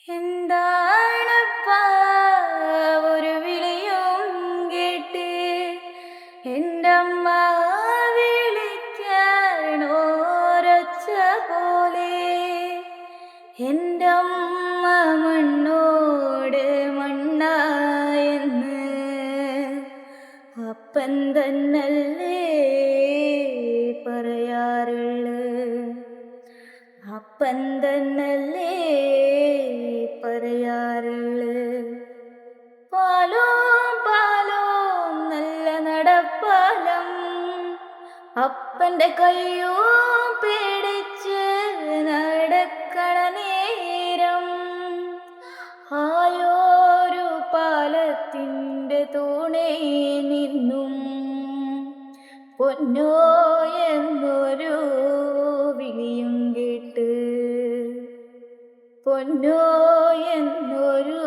എന്താണപ്പാ ഒരു വിളിയും കേട്ട് എൻ്റമ്മ വിളിക്കാനോരൊച്ച പോലെ എൻ്റമ്മ മണ്ണോട് മണ്ണായെന്ന് അപ്പൻ തന്നല്ലേ പറയാറുള്ളത്. അപ്പൻ തന്നല്ലേ പറയാറുള്ളത്. പാലോ പാലോ നല്ല നടപ്പാലം അപ്പൻ്റെ കയ്യോ പിടിച്ച് നടക്കണ നേരം ആയോരു പാലത്തിൻ്റെ തൂണേ നിന്നും പൊന്നോ എന്നൊരു വിളിയും കേട്ട് പൊന്നോ എന്നൊരു